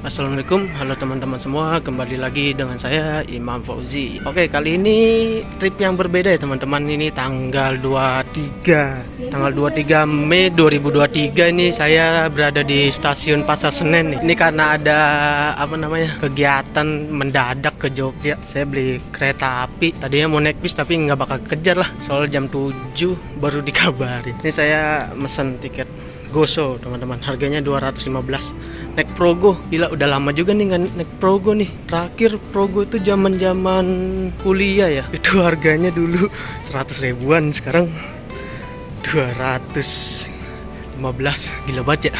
Assalamualaikum, halo teman-teman semua, kembali lagi dengan saya Imam Fauzi. Oke, kali ini trip yang berbeda ya teman-teman. Ini tanggal 23 Mei 2023 ini saya berada di stasiun Pasar Senen nih. Ini karena ada kegiatan mendadak ke Jogja. Saya beli kereta api. Tadinya mau naik bis tapi nggak bakal kejar lah. Soal jam 7 baru dikabarin. Ini saya mesen tiket Goso teman-teman, harganya 215. Naik Progo, gila udah lama juga nih nggak naik Progo nih. Terakhir Progo itu zaman kuliah ya, itu harganya dulu 100 ribuan, sekarang 215. Gila banget ya.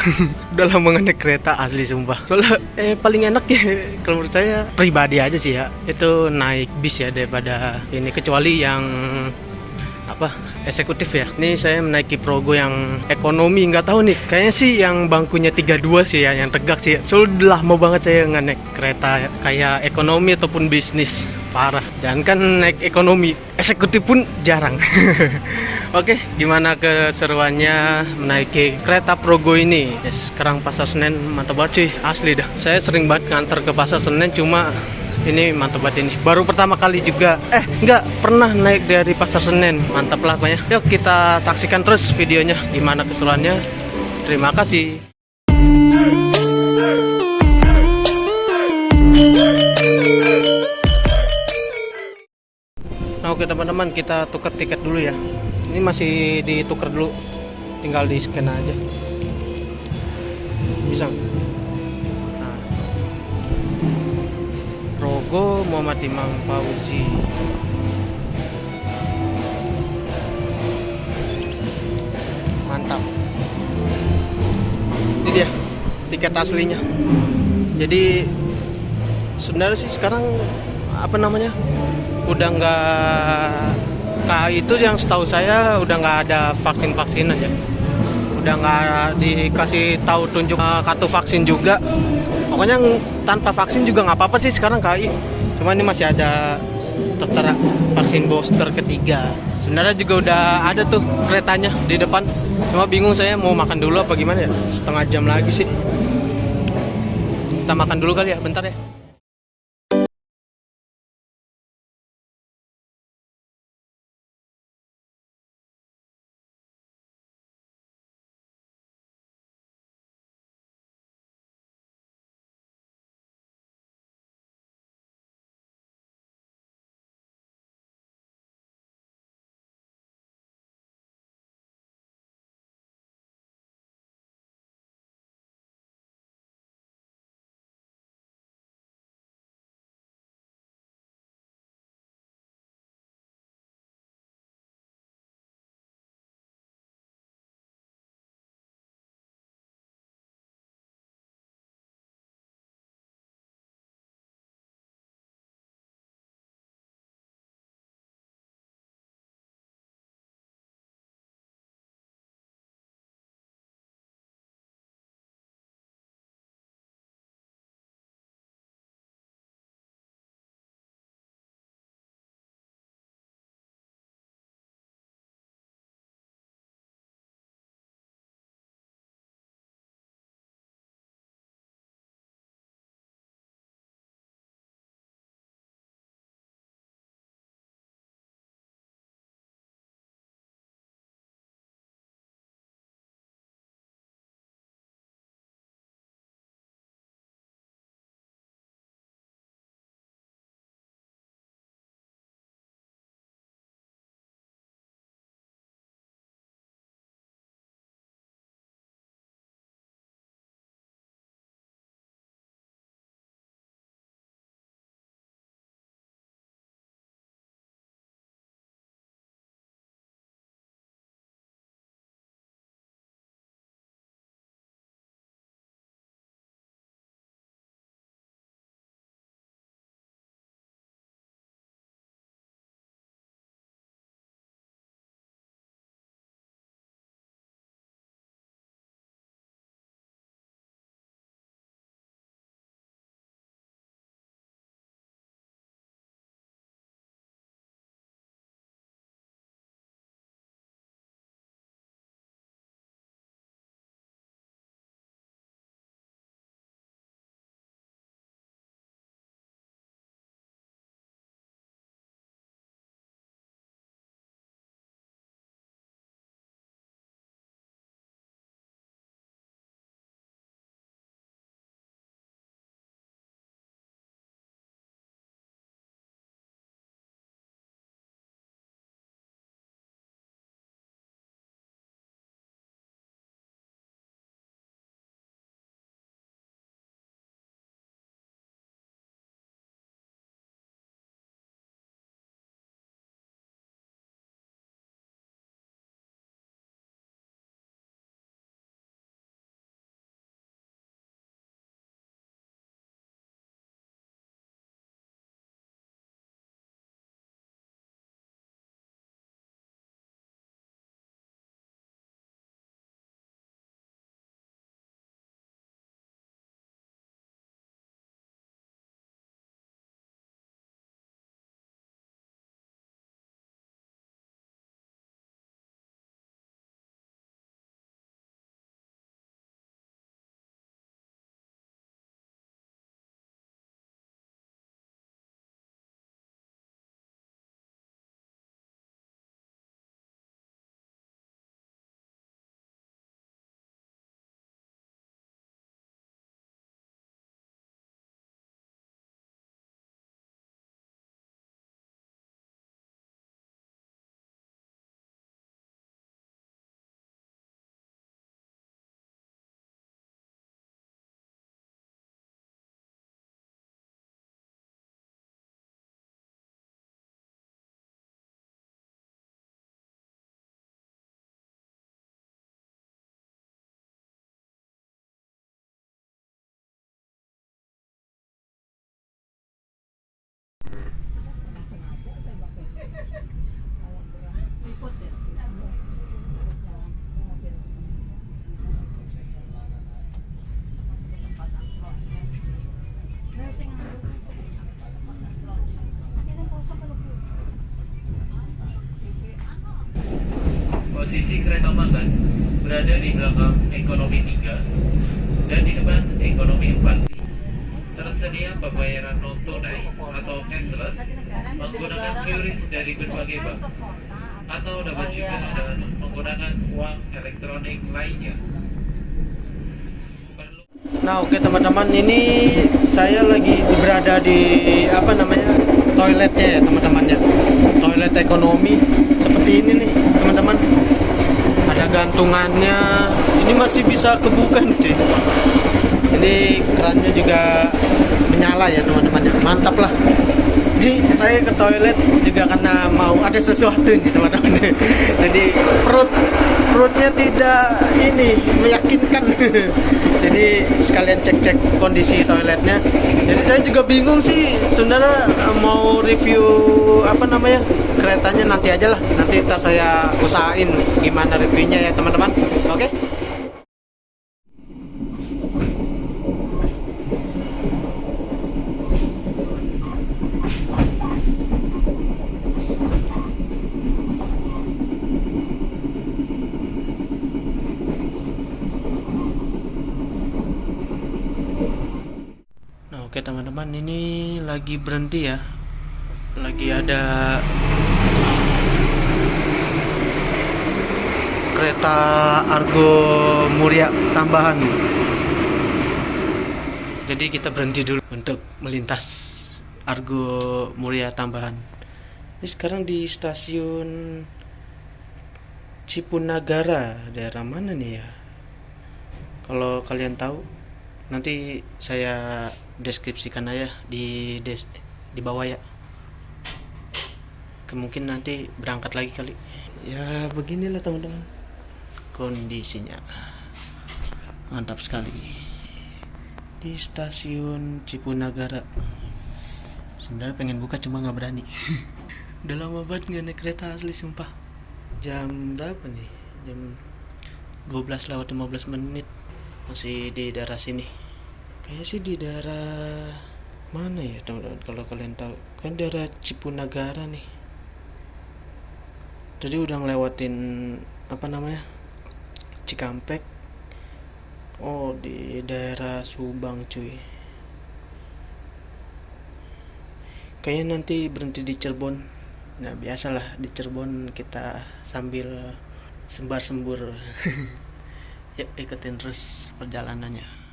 Udah lama nggak naik kereta asli sumpah. Soalnya paling enak ya kalau menurut saya pribadi aja sih ya, itu naik bis ya daripada ini, kecuali yang eksekutif ya. Ini saya menaiki Progo yang ekonomi, nggak tahu nih, kayaknya sih yang bangkunya 32 sih ya, yang tegak sih ya. Sudah lama banget saya nggak naik kereta ya, kayak ekonomi ataupun bisnis, parah. Jangan kan naik ekonomi, eksekutif pun jarang. Oke, gimana keseruannya menaiki kereta Progo ini? Yes, sekarang Pasar Senen mantap banget sih, asli dah. Saya sering banget nganter ke Pasar Senen, cuma ini mantap banget ini. Baru pertama kali juga. Nggak pernah naik dari Pasar Senen. Mantap lah pokoknya. Yuk kita saksikan terus videonya gimana keseruannya. Terima kasih. Nah, oke teman-teman, kita tukar tiket dulu ya. Ini masih ditukar dulu. Tinggal di scan aja. Bisa. Progo Muhammad Imam Fauzi. Mantap. Ini dia tiket aslinya. Jadi sebenarnya sih sekarang udah nggak kayak itu, yang setahu saya udah nggak ada vaksin-vaksinan ya. Udah nggak dikasih tahu tunjuk kartu vaksin juga. Pokoknya tanpa vaksin juga nggak apa-apa sih sekarang KAI. Cuma ini masih ada tertera vaksin booster ketiga. Sebenarnya juga udah ada tuh keretanya di depan. Cuma bingung saya mau makan dulu apa gimana ya. Setengah jam lagi sih. Kita makan dulu kali ya, bentar ya. posisi kereta makan berada di belakang ekonomi 3 dan di depan ekonomi 4. Tersedia pembayaran non tunai atau cashless menggunakan QRIS dari berbagai bank, atau dapat juga dengan menggunakan uang elektronik lainnya. Nah, oke teman-teman, ini saya lagi berada di toiletnya ya teman-teman ya. Toilet ekonomi seperti ini nih teman-teman. Ada gantungannya. Ini masih bisa kebuka nih cuy. Ini kerannya juga menyala ya teman-teman ya. Mantap lah. Jadi saya ke toilet juga karena mau ada sesuatu nih teman-teman. Jadi perutnya tidak meyakinkan. Jadi sekalian cek kondisi toiletnya. Jadi saya juga bingung sih sebenarnya mau review keretanya nanti aja lah. Nanti ntar saya usahain gimana reviewnya ya teman-teman. Oke? Oke teman-teman, ini lagi berhenti ya. Lagi ada kereta Argo Muria tambahan. Jadi kita berhenti dulu untuk melintas Argo Muria tambahan. Ini sekarang di stasiun Cipunagara, daerah mana nih ya? Kalau kalian tahu, nanti saya deskripsikan aja di bawah ya. Mungkin nanti berangkat lagi kali. Ya beginilah teman-teman kondisinya. Mantap sekali di stasiun Cipunagara. Sebenarnya pengen buka cuma nggak berani. Udah lama banget nggak naik kereta asli sumpah. Jam berapa nih? Jam 12:15 masih di daerah sini. Kayaknya sih di daerah mana ya teman-teman, kalau kalian tahu kan daerah Cipunagara nih. Tadi udah ngelewatin Cikampek. Oh, di daerah Subang cuy. Kayaknya nanti berhenti di Cirebon. Nah biasalah di Cirebon kita sambil sembar-sembur. Yuk ikutin terus perjalanannya.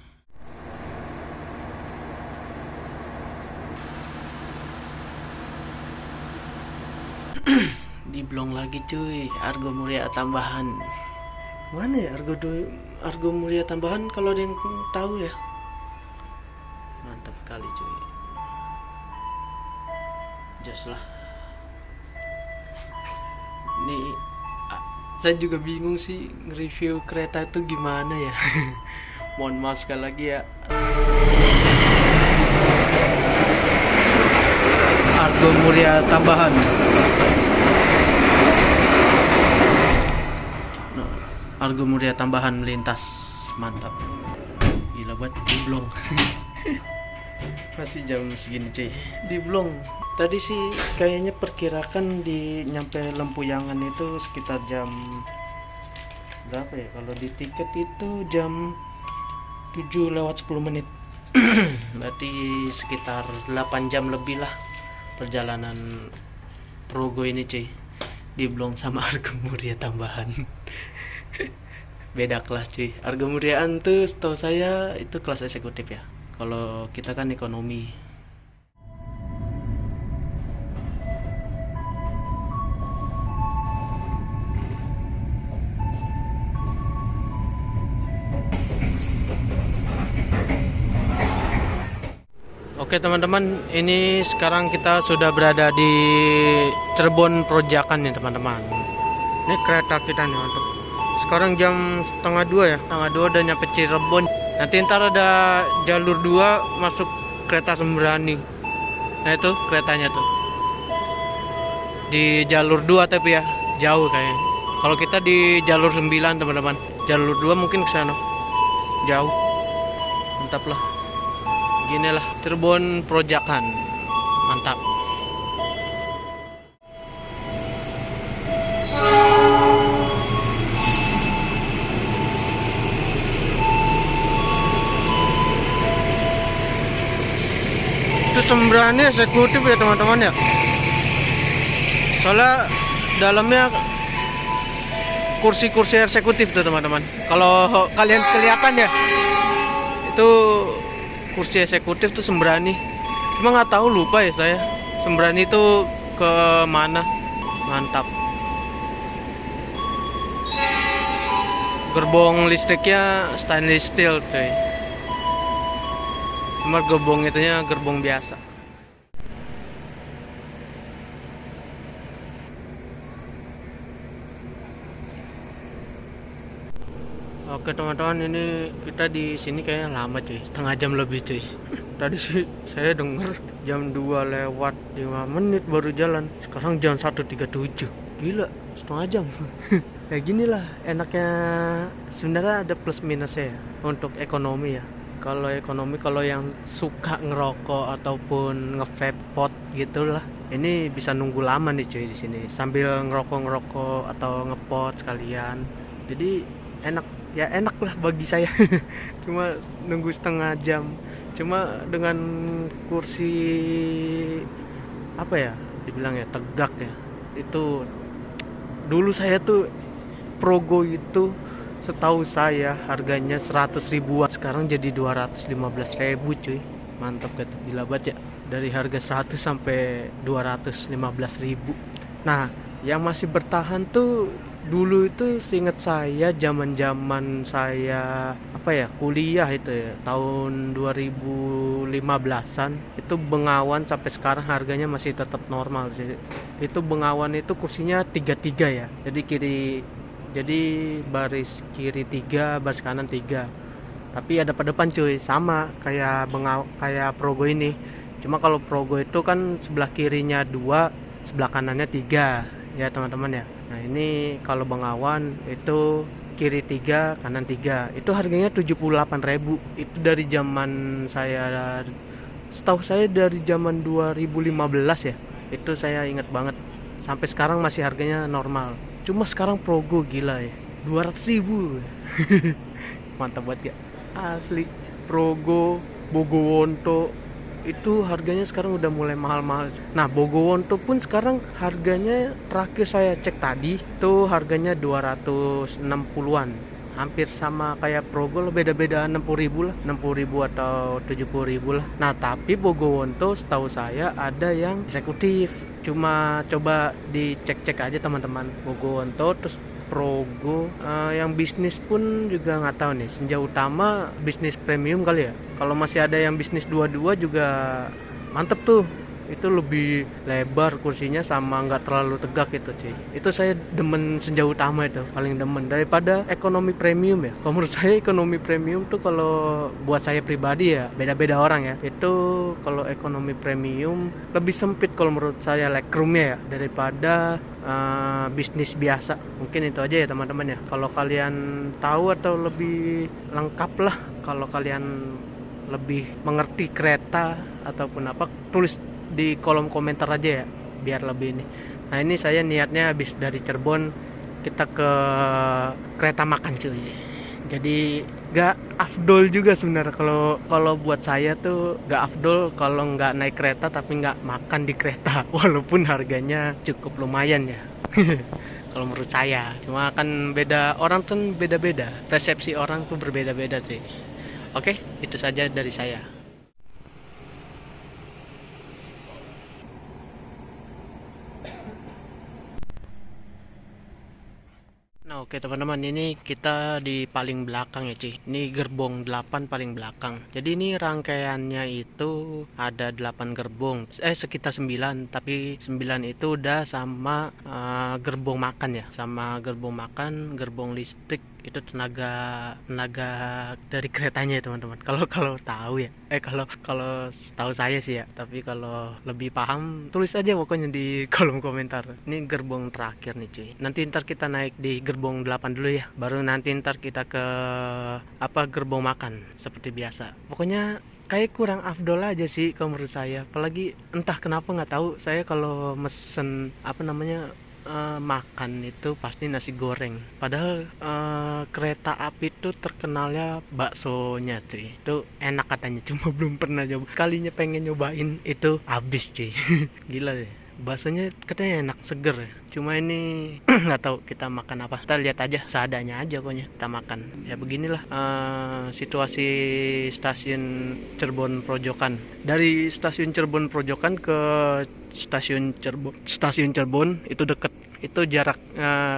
Diblong lagi cuy, Argo Muria tambahan. Mana ya Argo Muria tambahan, kalau ada yang tahu ya. Mantap kali cuy. Just lah. Ini saya juga bingung sih nge-review kereta itu gimana ya. Mohon maaf sekali lagi ya. Argo Muria tambahan. Argo Muria tambahan melintas. Mantap. Gila banget diblong. Masih jam segini cuy. Diblong. Tadi sih kayaknya perkirakan di nyampe Lempuyangan itu sekitar jam berapa ya? Kalau di tiket itu jam 7:10. Berarti sekitar 8 jam lebih lah perjalanan Progo ini cuy. Diblong sama Argo Muria tambahan. Beda kelas cuy. Argo Muriaan tuh setahu saya itu kelas eksekutif ya. Kalau kita kan ekonomi. Oke teman-teman, ini sekarang kita sudah berada di Cirebon Projakan nih teman-teman. Ini kereta kita nih mantap. Sekarang jam 1:30 ya. 1:30 udah nyampe Cirebon. Nanti ntar ada jalur 2 masuk kereta Sembrani. Nah itu keretanya tuh. Di jalur 2 tapi ya, jauh kayaknya. Kalau kita di jalur 9 teman-teman. Jalur 2 mungkin ke sana. Jauh. Mantap lah. Gini lah Cirebon Projakan. Mantap. sembrani eksekutif ya teman-teman ya. Soalnya dalamnya kursi-kursi eksekutif tuh teman-teman. Kalau kalian kelihatan ya, itu kursi eksekutif tuh sembrani. Cuma nggak tahu, lupa ya saya. Sembrani itu ke mana? Mantap. Gerbong listriknya stainless steel cuy. Cuma gerbong itunya gerbong biasa. Oke teman-teman, ini kita di sini kayaknya lama cuy, setengah jam lebih cuy. Tadi sih saya denger jam 2 lewat 5 menit baru jalan. Sekarang jam 1.37. Gila, setengah jam. Ya gini lah enaknya, sebenarnya ada plus minusnya ya untuk ekonomi ya. Kalau ekonomi, kalau yang suka ngerokok ataupun nge-vape pot gitulah, ini bisa nunggu lama nih cuy di sini sambil ngerokok atau ngepot sekalian. Jadi enak ya, enak lah bagi saya. Cuma nunggu setengah jam. Cuma dengan kursi apa ya, dibilang ya tegak ya, itu dulu saya tuh Progo itu setahu saya harganya 100 ribuan, sekarang jadi 215 ribu cuy. Mantap gitu, gila banget ya, dari harga 100 sampai 215 ribu. Nah yang masih bertahan tuh dulu itu seingat saya zaman saya apa ya, kuliah itu ya, tahun 2015an itu Bengawan sampai sekarang harganya masih tetap normal. Itu Bengawan itu kursinya 33 ya, jadi baris kiri 3, baris kanan 3, tapi ada pada depan cuy, sama kayak kayak Progo ini. Cuma kalau Progo itu kan sebelah kirinya 2, sebelah kanannya 3 ya teman-teman ya. Nah ini kalau Bengawan itu kiri 3, kanan 3, itu harganya 78.000. Itu dari zaman saya, setahu saya dari zaman 2015 ya, itu saya ingat banget, sampai sekarang masih harganya normal. Cuma sekarang Progo gila ya, 200.000. Mantap banget ya, asli. Progo, Bogowonto itu harganya sekarang udah mulai mahal-mahal. Nah Bogowonto pun sekarang harganya, terakhir saya cek tadi itu harganya 260-an, hampir sama kayak Progo, beda-beda 60.000 lah, 60.000 atau 70.000 lah. Nah tapi Bogowonto setahu saya ada yang eksekutif. Cuma coba dicek-cek aja teman-teman, Bogowonto terus Progo. Yang bisnis pun juga nggak tahu nih, Senja Utama bisnis premium kali ya. Kalau masih ada yang bisnis 22 juga mantep tuh, itu lebih lebar kursinya sama nggak terlalu tegak gitu cuy. Itu saya demen Senja Utama, itu paling demen daripada ekonomi premium ya. Kalau menurut saya ekonomi premium tuh, kalau buat saya pribadi ya, beda-beda orang ya, itu kalau ekonomi premium lebih sempit kalau menurut saya legroomnya ya, daripada bisnis biasa. Mungkin itu aja ya teman-teman ya. Kalau kalian tahu atau lebih lengkap lah, kalau kalian lebih mengerti kereta ataupun apa, tulis di kolom komentar aja ya, biar lebih ini. Nah ini saya niatnya habis dari Cirebon kita ke kereta makan cuy. Jadi gak afdol juga sebenarnya, kalau buat saya tuh gak afdol kalau nggak naik kereta tapi nggak makan di kereta, walaupun harganya cukup lumayan ya. Kalau menurut saya, cuma kan beda orang tuh, beda-beda persepsi orang tuh, berbeda-beda sih. Oke, itu saja dari saya. Nah oke teman-teman, ini kita di paling belakang ya cuy. Ini gerbong 8 paling belakang. Jadi ini rangkaiannya itu ada 8 gerbong, sekitar 9, tapi 9 itu udah sama gerbong makan ya, sama gerbong makan, gerbong listrik. Itu tenaga dari keretanya ya teman-teman. Kalau tahu ya, kalau tahu saya sih ya. Tapi kalau lebih paham, tulis aja pokoknya di kolom komentar. Ini gerbong terakhir nih cuy. Nanti ntar kita naik di gerbong 8 dulu ya, baru nanti ntar kita ke gerbong makan seperti biasa. Pokoknya kayak kurang afdol aja sih kalau menurut saya. Apalagi entah kenapa, nggak tahu saya kalau mesen makan itu pasti nasi goreng. Padahal kereta api itu terkenalnya baksonya cuy. Itu enak katanya, cuma belum pernah coba. Kalinya pengen nyobain itu habis cuy. Gila deh. Baksonya katanya enak, seger. Cuma ini nggak tahu kita makan apa. Kita lihat aja, seadanya aja pokoknya kita makan. Ya beginilah situasi stasiun Cirebon Pojokan. Dari stasiun Cirebon Pojokan ke stasiun Cirebon itu deket. Itu jarak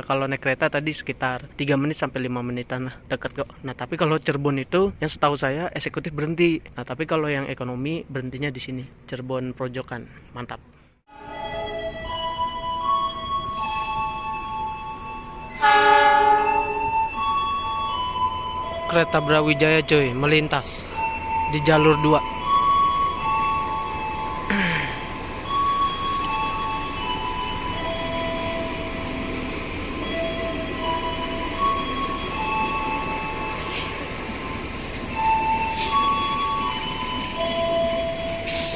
kalau naik kereta tadi sekitar 3 menit sampai 5 menitan lah, deket kok. Nah tapi kalau Cirebon itu yang setahu saya eksekutif berhenti. Nah tapi kalau yang ekonomi berhentinya di sini, Cirebon Pojokan. Mantap. Kereta Brawijaya coy melintas di jalur 2.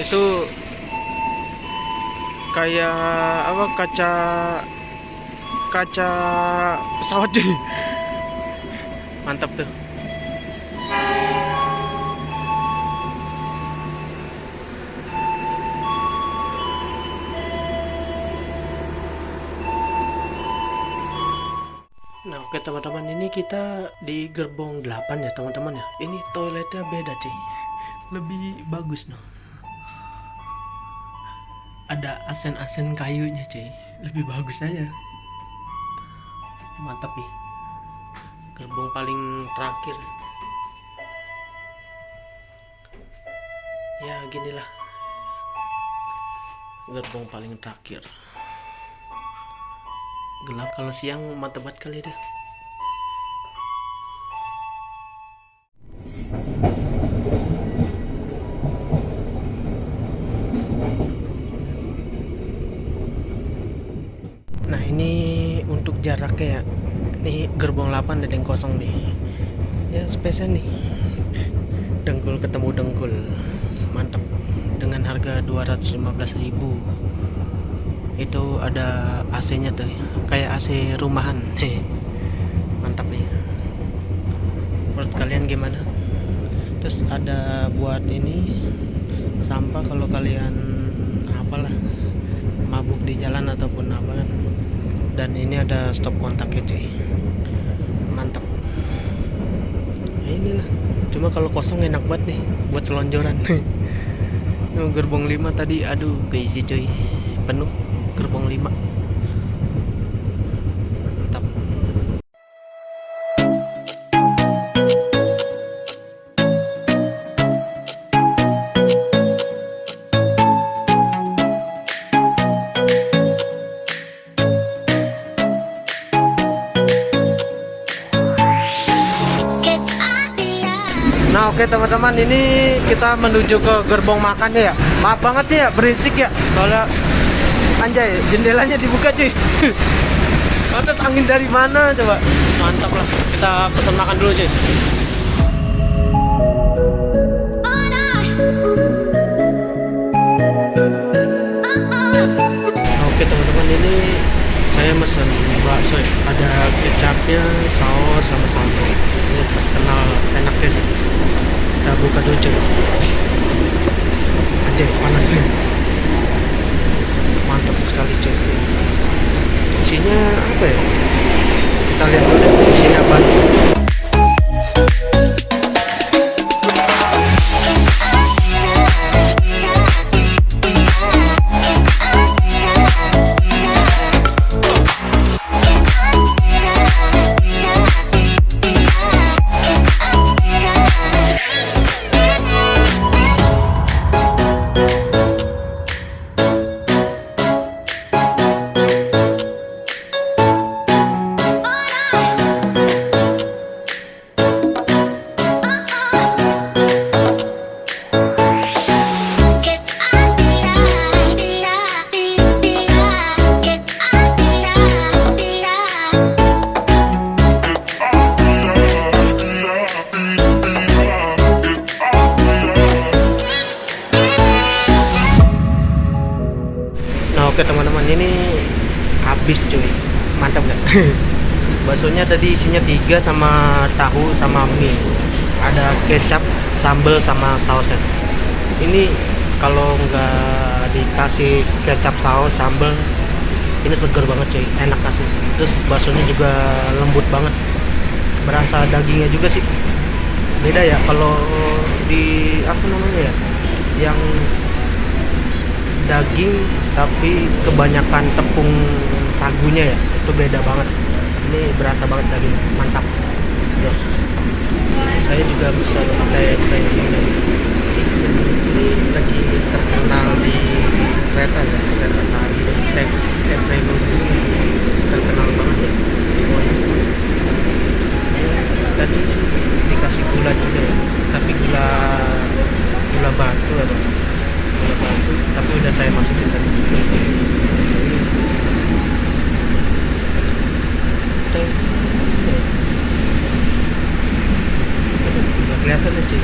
Itu kayak apa, kaca pesawat cuy. Mantap tuh. Nah oke teman-teman, ini kita di gerbong 8 ya teman-teman ya. Ini toiletnya beda cuy, lebih bagus noh. Ada asen-asen kayunya cuy, lebih bagus aja. Mantap nih. Gerbong paling terakhir. Ya ginilah, gerbong paling terakhir. Gelap, kalau siang mantap banget kali deh. Nah ini untuk jaraknya ya. Nih gerbong 8 ada yang kosong nih. Ya spesial nih. Dengkul ketemu dengkul. Mantap. Dengan harga 215.000. Itu ada AC-nya tuh, kayak AC rumahan. Mantap nih. Menurut kalian gimana? Terus ada buat ini sampah kalau kalian apalah mabuk di jalan ataupun apa kan. Dan ini ada stop kontaknya cuy. Mantap. Nah, inilah. Cuma kalau kosong enak banget nih buat selonjoran. Gerbong 5 tadi aduh keisi cuy. Penuh gerbong 5. Mantap. Nah oke teman-teman, ini kita menuju ke gerbong makannya ya. Maaf banget ya berisik ya, soalnya anjay jendelanya dibuka cuy. Pantes angin dari mana coba. Mantap lah, kita pesan makan dulu cuy. Oke teman-teman, ini saya pesan bakso ya. Ada kecapnya, saus sama sambal. Ini terkenal enaknya sih. Kita buka dulu cuy. Anjay panasnya. Mantap sekali cuy. Isinya apa ya? Kita lihat dulu deh isinya apa. Oke teman-teman, ini habis cuy, mantap gak? Baksonya tadi isinya 3 sama tahu sama mie, ada kecap, sambal sama sausnya. Ini kalau nggak dikasih kecap, saus, sambal, ini seger banget cuy, enak asli. Terus baksonya juga lembut banget, berasa dagingnya juga sih. Beda ya kalau di apa namanya ya, yang daging tapi kebanyakan tepung sagunya ya, itu beda banget. Ini berasa banget daging, mantap. Yes. Saya juga bisa pakai train ini lagi terkenal di kereta ya, kereta tadi train terkenal banget ya. Tadi sih dikasih gula juga ya, tapi gula batu ya bang, gula batu, tapi udah saya masukin tadi. Nggak kelihatan aja,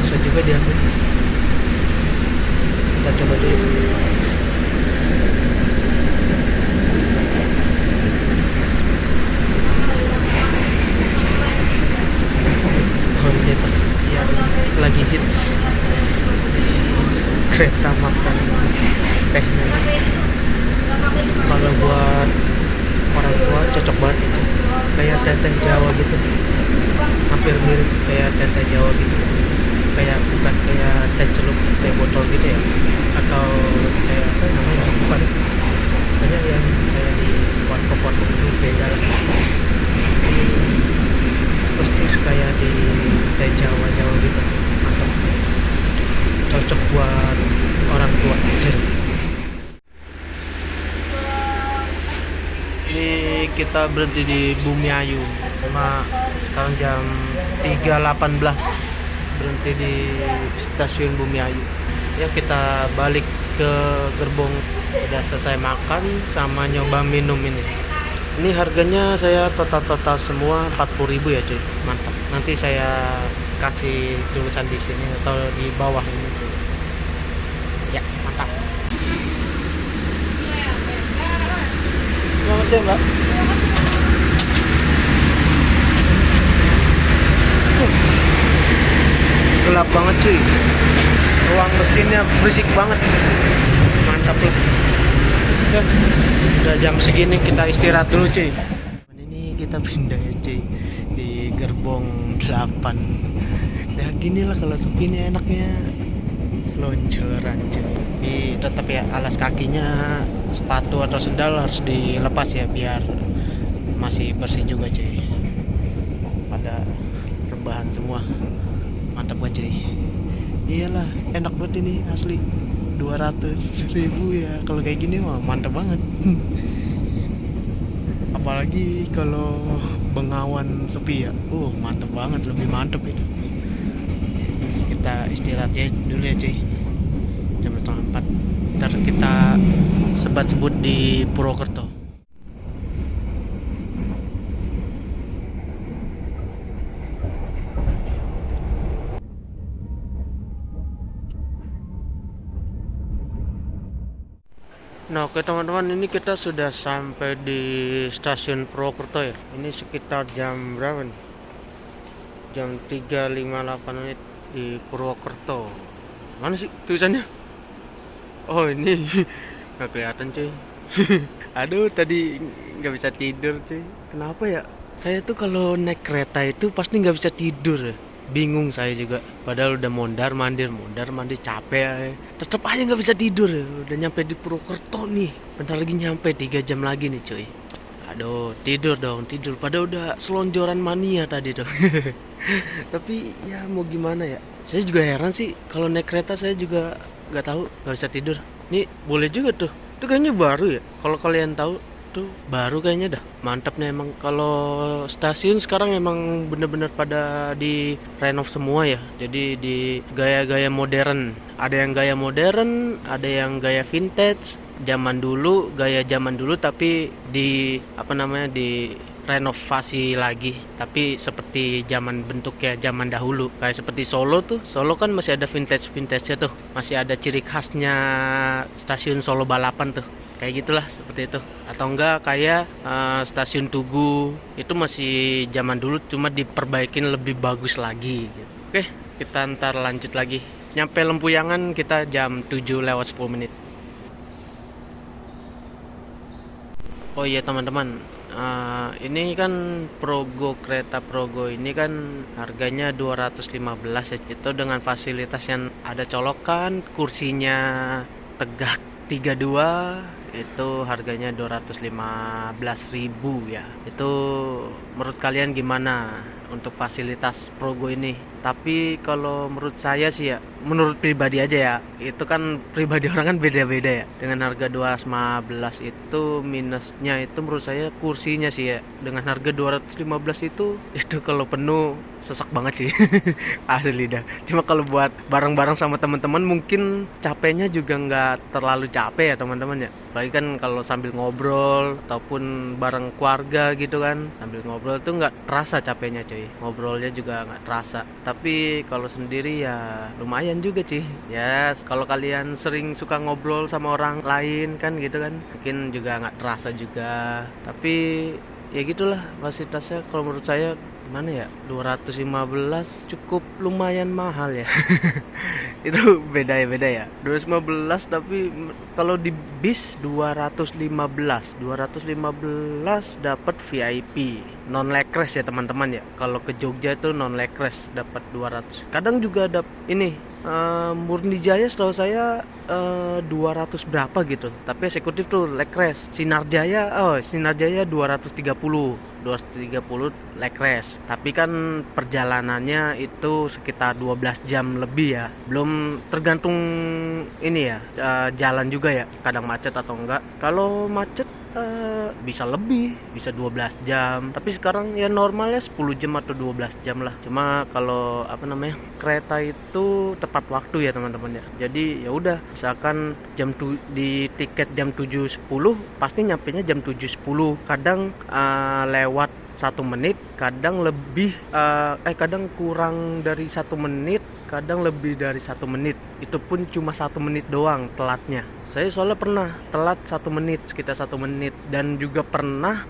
susah juga diambil. Kita coba dulu. Yang lagi hits di kereta makan tehnya. Kalau buat orang tua cocok banget itu, kayak teteh Jawa gitu, hampir mirip kayak teteh Jawa gitu, kayak bukan kayak teh celup, teh botol gitu ya, atau kayak apa namanya, bukan, banyak yang kayak di warkop-warkop itu beda lah. Persis kayak di teh Jawa gitu, mantap, cocok buat orang tua. Ini kita berhenti di Bumiayu, cuma sekarang jam 3.18, berhenti di stasiun Bumiayu. Ya kita balik ke gerbong, udah selesai makan sama nyoba minum ini. Ini harganya saya total semua 40.000 ya cuy, mantap. Nanti saya kasih tulisan di sini atau di bawah ini cuy. Ya mantap. Terima kasih mbak. Gelap banget cuy, ruang mesinnya berisik banget, mantap loh. Udah jam segini kita istirahat dulu cuy. Ini kita pindah ya cuy, di gerbong 8. Ya gini lah kalau sepi ini enaknya selonjoran cuy. Tetap ya alas kakinya, sepatu atau sendal harus dilepas ya biar masih bersih juga cuy. Pada rebahan semua, mantap banget cuy. Iyalah enak banget ini asli. 200.000 ya, kalau kayak gini mah mantap banget. Apalagi kalau Bengawan sepi ya, mantap banget, lebih mantap itu. Kita istirahat ya dulu ya cuy, jam 3:30. Ntar kita sebat-sebut di Purwokerto. Nah oke teman-teman, ini kita sudah sampai di stasiun Purwokerto ya. Ini sekitar jam berapa nih? Jam 3.58 menit di Purwokerto. Mana sih tulisannya? Oh ini nggak kelihatan cuy. Aduh tadi nggak bisa tidur cuy. Kenapa ya? Saya tuh kalau naik kereta itu pasti nggak bisa tidur ya. Bingung saya juga, padahal udah mondar mandir capek ya. Tetep aja nggak bisa tidur ya. Udah nyampe di Purwokerto nih, bentar lagi nyampe, 3 jam lagi nih cuy. Aduh tidur dong, tidur, padahal udah selonjoran mania tadi dong. Tapi ya mau gimana ya, saya juga heran sih kalau naik kereta, saya juga nggak tahu, nggak bisa tidur. Nih boleh juga tuh, itu kayaknya baru ya, kalau kalian tahu tuh baru kayaknya dah. Mantapnya emang kalau stasiun sekarang emang bener-bener pada di renov semua ya. Jadi di gaya-gaya modern. Ada yang gaya modern, ada yang gaya vintage, zaman dulu, gaya zaman dulu tapi di apa namanya, di renovasi lagi, tapi seperti zaman bentuknya zaman dahulu. Kayak seperti Solo tuh, Solo kan masih ada vintage-nya tuh, masih ada ciri khasnya stasiun Solo balapan tuh. kayak gitulah, seperti itu. Atau enggak kayak stasiun Tugu, itu masih zaman dulu cuma diperbaikin lebih bagus lagi gitu. Oke, kita ntar lanjut lagi. Nyampe Lempuyangan kita jam 7 lewat 10 menit. Oh iya teman-teman, ini kan kereta Progo ini kan harganya 215 ya. Itu dengan fasilitas yang ada colokan, kursinya tegak 32, itu harganya 215.000 ya. Itu menurut kalian gimana untuk fasilitas Progo ini? Tapi kalau menurut saya sih ya, menurut pribadi aja ya, itu kan pribadi orang kan beda-beda ya. Dengan harga 215 itu minusnya itu menurut saya kursinya sih ya. Dengan harga 215 itu kalau penuh sesak banget sih. Asli dah. Cuma kalau buat bareng-bareng sama teman-teman mungkin capeknya juga nggak terlalu capek ya teman-teman ya. Apalagi kan kalau sambil ngobrol ataupun bareng keluarga gitu kan, sambil ngobrol tuh nggak terasa capeknya cuy. Ngobrolnya juga nggak terasa. Tapi kalau sendiri ya lumayan juga sih. Ya kalau kalian sering suka ngobrol sama orang lain kan gitu kan, mungkin juga nggak terasa juga. Tapi ya gitulah fasilitasnya. Kalau menurut saya gimana ya, 215 cukup lumayan mahal ya. Itu beda ya 215, tapi kalau di bis 215 dapat VIP non lekres ya teman-teman ya. Kalau ke Jogja itu non lekres dapat 200. Kadang juga ada ini Murni Jaya setahu saya 200 berapa gitu, tapi eksekutif tuh lekres. Sinar Jaya 230 lekres, tapi kan perjalanannya itu sekitar 12 jam lebih ya. Belum tergantung ini ya, jalan juga ya, kadang macet atau enggak. Kalau macet bisa lebih, bisa 12 jam, tapi sekarang ya normalnya 10 jam atau 12 jam lah. Cuma kalau kereta itu tepat waktu ya teman-teman ya. Jadi ya udah, misalkan di tiket jam 7.10 pasti nyampenya jam 7.10. Kadang lewat 1 menit, kadang lebih kadang kurang dari 1 menit, kadang lebih dari 1 menit. Itu pun cuma 1 menit doang telatnya. Saya soalnya pernah telat 1 menit, sekitar 1 menit, dan juga pernah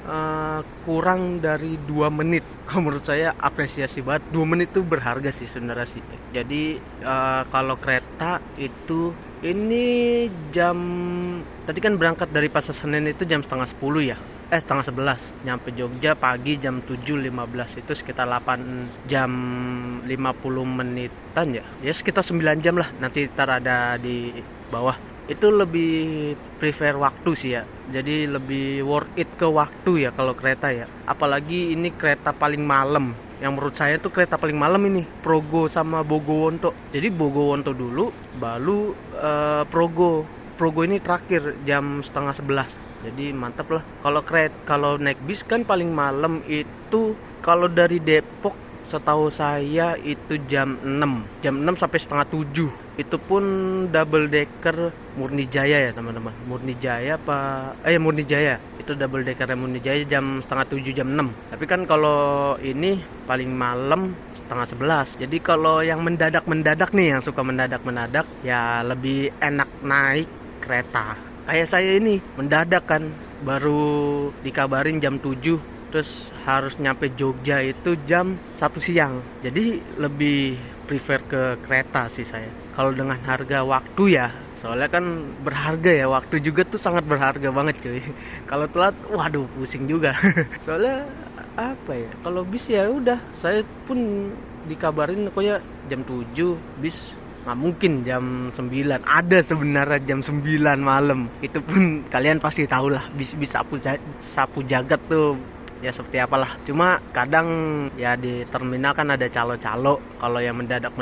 kurang dari 2 menit. Menurut saya apresiasi banget, 2 menit tuh berharga sih sebenarnya sih. Jadi kalau kereta itu ini tadi kan berangkat dari Pasar Senen itu jam setengah 10 ya. Setengah 11 nyampe Jogja pagi jam 7.15, itu sekitar 8 jam 50 menitan ya. Ya sekitar 9 jam lah, nanti ntar ada di bawah. Itu lebih prefer waktu sih ya. Jadi lebih worth it ke waktu ya kalau kereta ya. Apalagi ini kereta paling malam. Yang menurut saya tuh kereta paling malam ini Progo sama Bogowonto. Jadi Bogowonto dulu baru Progo ini terakhir jam setengah 11. Jadi mantap lah. Kalau naik bis kan paling malam itu kalau dari Depok setahu saya itu jam 6 sampai setengah 7. Itu pun double decker Murni Jaya ya teman-teman. Murni Jaya itu double decker Murni Jaya jam setengah 7, jam 6. Tapi kan kalau ini paling malam setengah 11. Jadi kalau yang mendadak nih, yang suka mendadak ya lebih enak naik kereta. Kayak saya ini mendadak kan, baru dikabarin jam 7, terus harus nyampe Jogja itu jam 1 siang. Jadi lebih prefer ke kereta sih saya. Kalau dengan harga waktu ya, soalnya kan berharga ya, waktu juga tuh sangat berharga banget cuy. Kalau telat, waduh pusing juga. Soalnya kalau bis ya udah, saya pun dikabarin pokoknya jam 7 bis. Nggak mungkin jam 9, ada sebenarnya jam 9 malam. Itu pun kalian pasti tahu lah, bis sapu jagat tuh ya seperti apalah. Cuma kadang ya di terminal kan ada calo-calo. Kalau yang mendadak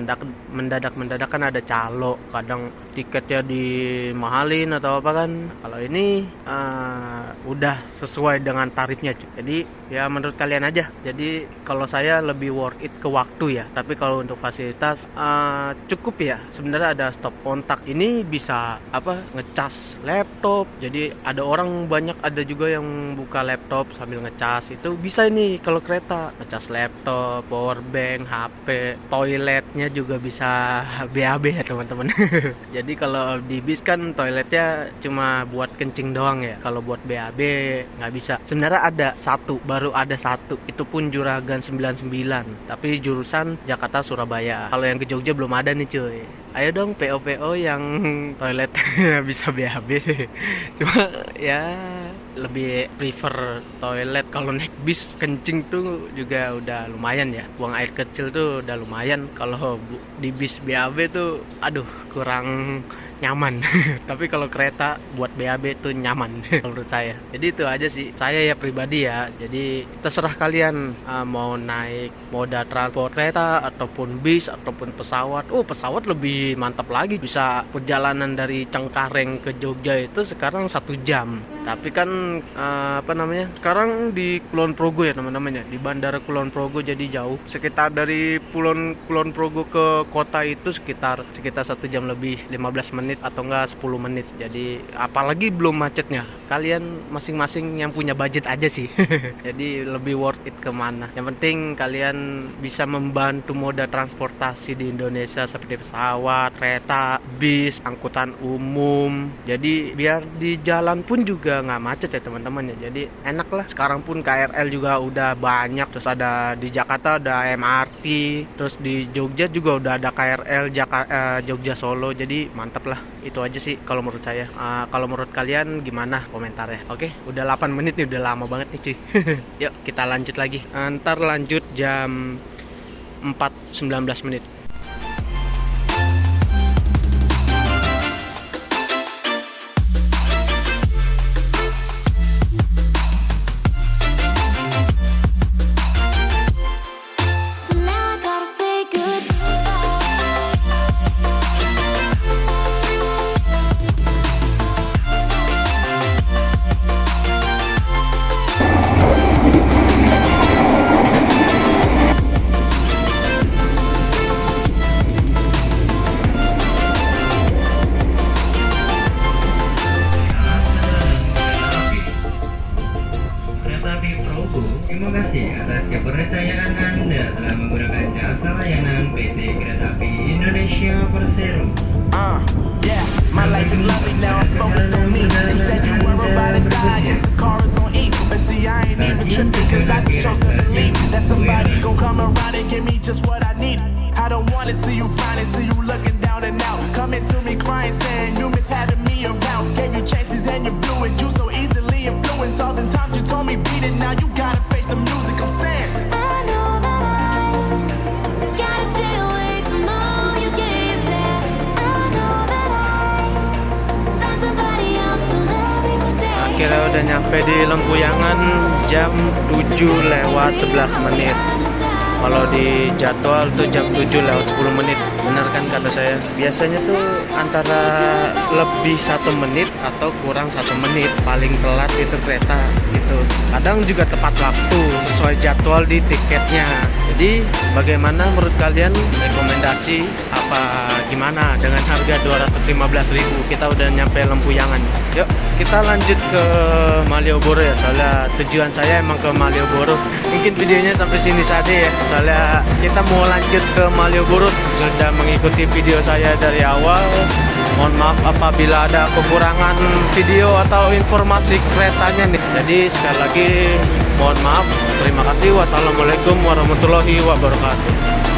kan ada calo. Kadang tiketnya dimahalin atau apa kan. Kalau ini udah sesuai dengan tarifnya. Jadi ya menurut kalian aja. Jadi kalau saya lebih worth it ke waktu ya. Tapi kalau untuk fasilitas cukup ya. Sebenarnya ada stop kontak. Ini bisa ngecas laptop. Jadi ada orang banyak, ada juga yang buka laptop sambil ngecas tas itu bisa ini kalau kereta, ngecas laptop, power bank, HP, toiletnya juga bisa BAB ya teman-teman. Jadi kalau di bis kan toiletnya cuma buat kencing doang ya, kalau buat BAB nggak bisa. Sebenarnya ada satu, baru ada satu, itu pun Juragan 99, tapi jurusan Jakarta Surabaya. Kalau yang ke Jogja belum ada nih cuy. Ayo dong PO yang toilet bisa BAB. Cuma ya lebih prefer toilet. Kalau naik bis kencing tuh juga udah lumayan ya, buang air kecil tuh udah lumayan. Kalau di bis BAB tuh aduh kurang nyaman. Tapi kalau kereta buat BAB tuh nyaman menurut saya. Jadi itu aja sih saya ya pribadi ya. Jadi terserah kalian mau naik moda transport kereta ataupun bis ataupun pesawat. Pesawat lebih mantap lagi, bisa perjalanan dari Cengkareng ke Jogja itu sekarang 1 jam. Tapi kan sekarang di Kulon Progo ya teman-teman ya, di Bandara Kulon Progo, jadi jauh. Sekitar dari Kulon Progo ke kota itu sekitar 1 jam lebih 15 menit atau enggak 10 menit. Jadi apalagi belum macetnya. Kalian masing-masing yang punya budget aja sih. Jadi lebih worth it kemana. Yang penting kalian bisa membantu moda transportasi di Indonesia seperti pesawat, kereta, bis, angkutan umum. Jadi biar di jalan pun juga nggak macet ya teman-teman ya. Jadi enak lah. Sekarang pun KRL juga udah banyak. Terus ada di Jakarta ada MRT. Terus di Jogja juga udah ada KRL Jogja Solo. Jadi mantap lah. Itu aja sih kalau menurut saya. Kalau menurut kalian gimana komentarnya? Oke, udah 8 menit nih, udah lama banget nih cuy. Yuk kita lanjut lagi. Ntar lanjut jam 4.19 menit. Terima kasih atas kepercayaan Anda telah menggunakan jasa layanan PT Kereta Api Indonesia Persero. Yeah, my life is lovely now. I'm focused on me. They said you were about to die. I guess the car is on E. But see, I ain't even tripping, cause I just chose to believe that somebody's gonna come around and give me just what I need. I don't wanna see you finally, see you looking down and out. Coming to me crying, saying you miss having me around. Gave you chances and you blew it. You so easily influenced. All the times you told me beat it, now you gotta face the music. I'm saying I know that I gotta stay away from all your games. Yeah, I know that I found somebody else to love me with day. Akhirnya udah nyampe di Lempuyangan jam 7:11 menit. Kalau di jadwal tuh jam 7:10 menit. Bener kan kata saya? Biasanya tuh antara lebih 1 menit atau kurang 1 menit. Paling telat itu kereta gitu. Kadang juga tepat waktu sesuai jadwal di tiketnya. Jadi bagaimana menurut kalian? Rekomendasi apa gimana dengan harga 215.000? Kita udah nyampe Lempuyangan. Yuk kita lanjut ke Malioboro ya. Soalnya tujuan saya emang ke Malioboro. Mungkin videonya sampai sini saja ya. Soalnya kita mau lanjut ke Malioboro. Sudah mengikuti video saya dari awal. Mohon maaf apabila ada kekurangan video atau informasi keretanya nih. Jadi sekali lagi mohon maaf. Terima kasih. Wassalamualaikum warahmatullahi wabarakatuh.